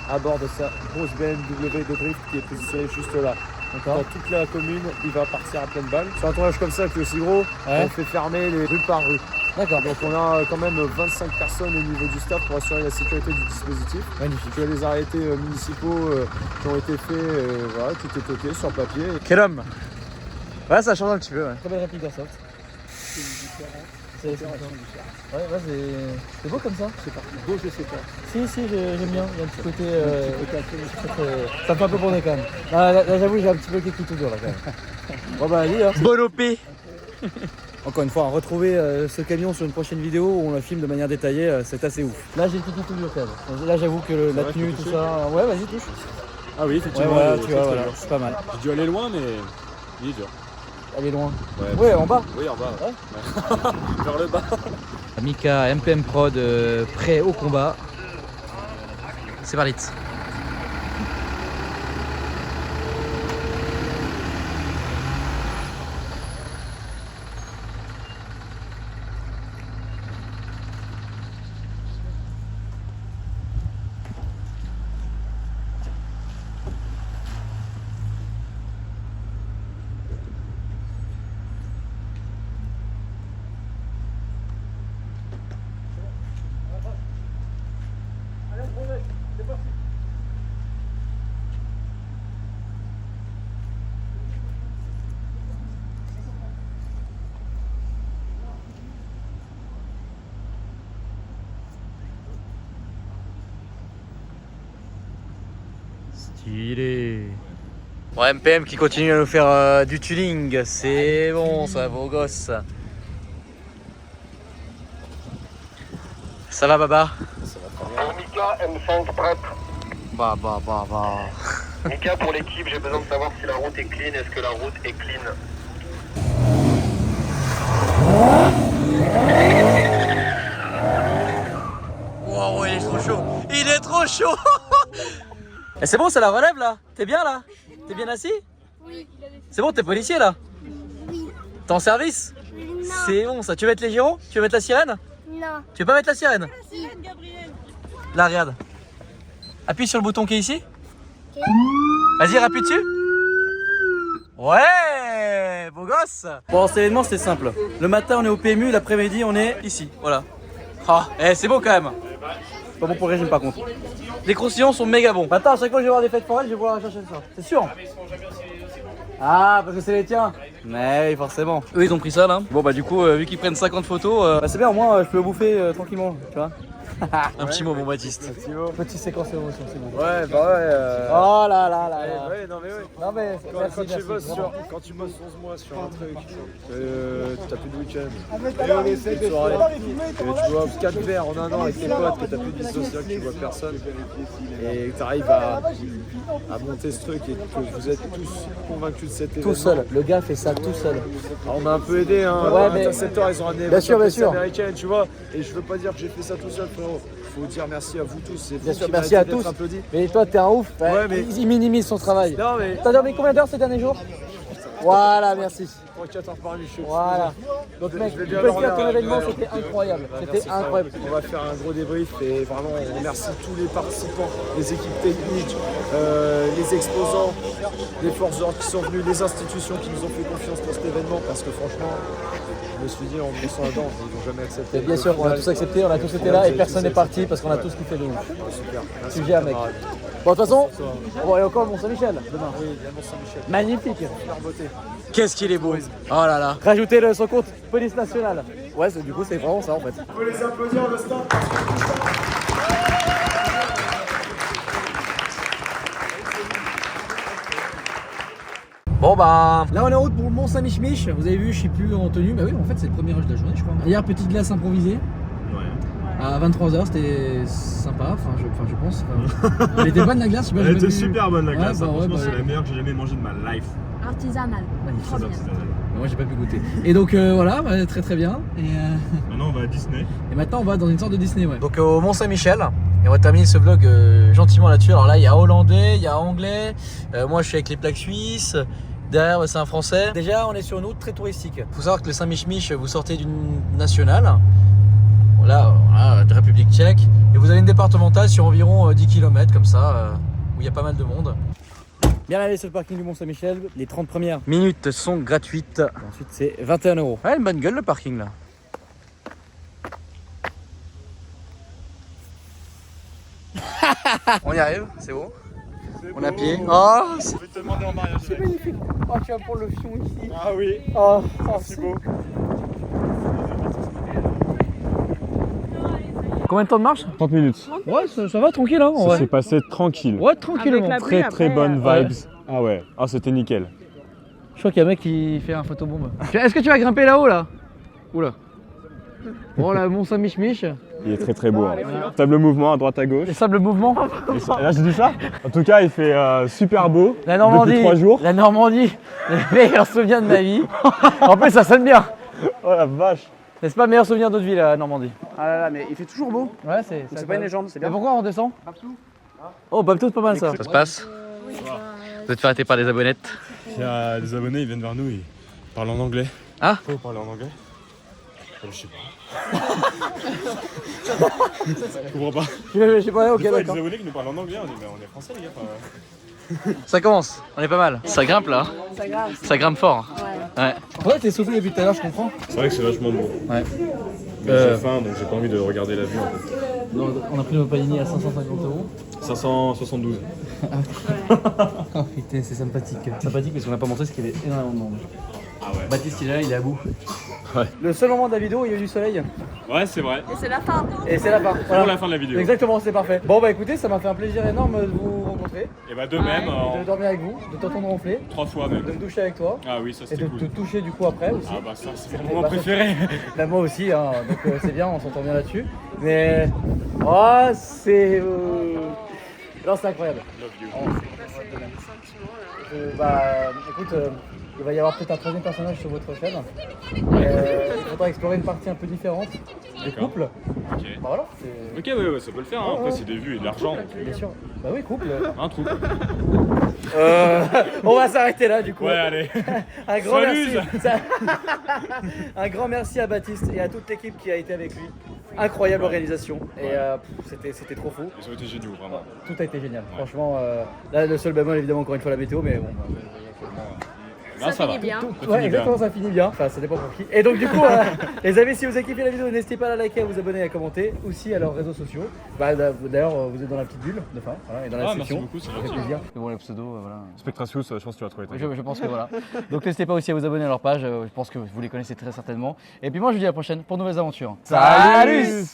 à bord de sa grosse BMW de drift qui est positionnée juste là. D'accord. Dans toute la commune, il va partir à pleine balle. Sur un tournage comme ça qui est aussi gros, on fait fermer les rues par rue. D'accord. Donc on a quand même 25 personnes au niveau du staff pour assurer la sécurité du dispositif. Magnifique. Tu as des arrêtés municipaux qui ont été faits, voilà, tout est ok sur papier. Quel homme. Ouais, ça change un petit peu, ouais. Très belle réplique Airsoft. Ouais, c'est beau comme ça. C'est pas beau, je sais pas. Si, j'aime bien. Il y a un petit côté. Ça me fait un peu bonnet quand même. Là j'avoue, j'ai un petit peu qui tout dur là quand même. Bon bah allez, hein. Bon OP. Encore une fois, retrouver ce camion sur une prochaine vidéo où on le filme de manière détaillée, c'est assez ouf. Là j'ai le kiki tout dur quand même. Là j'avoue que la tenue, tout ça. Ouais, vas-y, touche. Ah oui, Ouais, effectivement. voilà, il est tu très, vois, très voilà, dur. c'est pas mal. J'ai dû aller loin, mais il est dur. Elle est loin. Ouais, Ouais, en bas. Oui, en bas. Ouais. Vers le bas. Mika, MPM Prod, prêt au combat. C'est parti. Stylé. Bon, MPM qui continue à nous faire du tuning, c'est bon ça, beau gosse. Ça va Baba? Mika, M5 prête. Bah. Mika, pour l'équipe, j'ai besoin de savoir si la route est clean. Est-ce que la route est clean? Wow, il est trop chaud. Il est trop chaud. Et c'est bon, ça la relève là? T'es bien là? T'es bien assis? Oui. C'est bon, t'es policier là? Oui. T'es en service? Non. C'est bon ça. Tu veux mettre les gyros? Tu veux mettre la sirène? Non. Tu veux pas mettre la sirène? Si. Là, regarde. Appuie sur le bouton qui est ici. Vas-y, rappuie dessus. Ouais, beau gosse. Bon, cet événement, c'est simple. Le matin, on est au PMU, l'après-midi, on est ici. Voilà. Ah, c'est beau quand même. Pas bon pour le régime par contre. Les croustillons sont méga bons. Attends, à chaque fois que je vais voir des fêtes foraines, je vais voir chercher ça. C'est sûr. Ah, parce que c'est les tiens. Mais oui, forcément. Eux, ils ont pris ça là. Bon, bah, du coup, vu qu'ils prennent 50 photos, c'est bien, au moins, je peux le bouffer tranquillement, tu vois. Un petit mot, mon Baptiste. Petite séquence émotion, c'est bon. Ouais, bah ouais. Oh là là là. Ouais, non mais ouais. Non mais Quand tu bosses 11 mois sur un truc, t'as plus de week-end. Et on essaie de soirée. Et tu bois 4 verres en un an avec tes potes, que t'as plus de vie sociale, que tu vois personne. Et que t'arrives à monter ce truc et que vous êtes tous convaincus de cet événement. tout seul. Le gars fait ça tout seul. Alors, on a un peu aidé, hein. Ouais, mais- Interceptor, ils ont ramené Bien sûr, bien sûr. américaine, tu vois. Et je veux pas dire que j'ai fait ça tout seul, frérot. Faut dire merci à vous tous. C'est Bien vous sûr, qui merci à méritez d'être tous. applaudis. Mais toi, t'es un ouf. Ouais, mais- Il minimise son travail. Non, mais. T'as dormi combien d'heures ces derniers jours? Voilà, merci. 3-4 heures par nuit, je suis. Voilà. Donc Je mec, vais tu bien peux dormir. dire ton événement, c'était incroyable. C'était Merci, incroyable. frérot. On va faire un gros débrief et vraiment on remercie tous les participants, les équipes techniques, les exposants, les forces d'ordre qui sont venus, les institutions qui nous ont fait confiance pour cet événement parce que franchement, je me suis dit en me laissant là-dedans, ils n'ont jamais accepté. Et bien sûr, on a tous accepté, on a tous été là et personne n'est parti parce qu'on a tous kiffé de ouf. Super. Merci, Sujet à mec. camarades. Bon, de toute façon, on va aller encore au Mont-Saint-Michel demain. Oui, il y a Mont-Saint-Michel. Magnifique. Super beauté. Qu'est-ce qu'il est beau. Oh là là. Rajoutez-le sur compte police nationale. Ouais, du coup, c'est vraiment ça en fait. On peut les applaudir le stand. Bon bah là on est en route pour le Mont Saint-Mich-Mich. Vous avez vu, je suis plus en tenue. Bah oui, en fait c'est le premier rush de la journée, je crois. Hier, petite glace improvisée. À 23h, c'était sympa, je pense. Elle était bonne la glace, je sais pas. Elle était super bonne la glace, bah, franchement c'est la meilleure que j'ai jamais mangée de ma life. Artisanale. Magnifique. Moi j'ai pas pu goûter. Et donc voilà, bah, très très bien. Et maintenant on va à Disney. Et maintenant on va dans une sorte de Disney, ouais. Donc au Mont Saint-Michel. Et on va terminer ce vlog gentiment là-dessus. Alors là il y a hollandais, il y a anglais. Moi je suis avec les plaques suisses. Derrière c'est un français. Déjà on est sur une route très touristique. Faut savoir que le Saint-Mich-Mich, vous sortez d'une nationale. Là, voilà, de République tchèque. Et vous avez une départementale sur environ 10 km comme ça, où il y a pas mal de monde. Bien allé sur le parking du Mont Saint-Michel. Les 30 premières minutes sont gratuites. Et ensuite c'est 21 €. Ouais, une bonne gueule le parking là. On y arrive, c'est beau. On est à pied. Oh, Je vais te demander en mariage. c'est magnifique. Oh, tu vas pour le fion ici. Ah oui, Oh, c'est beau. Combien de temps de marche? 30 minutes. Ouais, ça va tranquille hein, en Ça vrai. s'est passé tranquille. Ouais, tranquillement. Très bonne vibes. Ah ouais, ah c'était nickel. Je crois qu'il y a un mec qui fait un photobombe. Est-ce que tu vas grimper là-haut là? Oula. Bon là, Mont Saint-Mich-Mich. Il est très beau. Hein. Stable mouvement à droite à gauche. Les sables mouvement. Là j'ai dit ça. En tout cas il fait super beau. La Normandie. Depuis 3 jours. La Normandie. Le meilleur souvenir de ma vie. En plus ça sonne bien. Oh la vache. N'est-ce pas le meilleur souvenir de notre vie la Normandie? Ah là là, mais il fait toujours beau. Ouais, c'est pas une légende, c'est bien. Mais pourquoi on redescend? Oh, Babtou, c'est pas mal ça. Ça se passe. Vous êtes fait arrêter par des abonnettes. Il y a des abonnés, ils viennent vers nous, ils parlent en anglais. Ah? Faut parler en anglais? Je sais pas. Je comprends pas. Je sais pas, ok, Des fois, il y a d'accord. des abonnés qui nous parlent en anglais, on dit mais on est français les gars. Ça commence, on est pas mal. Ça grimpe là. Ça grave. Ça grimpe fort. Ouais. Ouais, t'es sauté depuis tout à l'heure, je comprends. C'est vrai que c'est vachement beau. Ouais. Mais j'ai faim donc j'ai pas envie de regarder la vue en fait. On a pris nos panini à 550 €. 572. Oh putain, c'est sympathique. Sympathique parce qu'on a pas montré ce qu'il y avait énormément de monde. Ah ouais. Baptiste il est là, il est à bout. Ouais. Le seul moment de la vidéo, il y a eu du soleil. Ouais, c'est vrai. Et c'est la fin. Et c'est la fin. Pour la fin de la vidéo. Exactement, c'est parfait. Bon bah écoutez, ça m'a fait un plaisir énorme de vous rencontrer. Et bah de même, De dormir avec vous, de t'entendre ronfler, 3 fois de même. me doucher avec toi. Ah oui, ça Et c'était de cool. te toucher du coup après aussi. Ah bah ça c'est mon Et moment bah, préféré. Bah, moi aussi, hein. Donc c'est bien, on s'entend bien là-dessus. Mais oh, c'est non, c'est incroyable. Love you. Bah écoute, il va y avoir peut-être un troisième personnage sur votre chaîne. Il faudra explorer une partie un peu différente des D'accord. couples. Ok. Bah voilà, c'est Ok, ouais, ça peut le faire. Hein. Après, c'est des vues et de l'argent. bien sûr. Bah oui, couple. Un trou. On va s'arrêter là du coup. Ouais, allez. Un grand S'amuse. merci. Un grand merci à Baptiste et à toute l'équipe qui a été avec lui. Incroyable organisation. Et c'était trop fou. Ils ont été géniaux, vraiment. Tout a été génial. Franchement, là le seul bémol évidemment encore une fois la météo, mais bon. Là, ça va. bien. Ouais, exactement, ça finit bien. Enfin, ça dépend pour qui. Et donc, du coup, les amis, si vous avez kiffé la vidéo, n'hésitez pas à la liker, à vous abonner et à commenter. Aussi à leurs réseaux sociaux. Bah, d'ailleurs, vous êtes dans la petite bulle de fin. Voilà, et dans la Merci section. beaucoup, c'est Ça fait gentil. plaisir. Mais bon, les pseudos, voilà. Spectrasius, je pense que tu vas trouver. Je pense que voilà. Donc, n'hésitez pas aussi à vous abonner à leur page. Je pense que vous les connaissez très certainement. Et puis, moi, je vous dis à la prochaine pour de nouvelles aventures. Salut!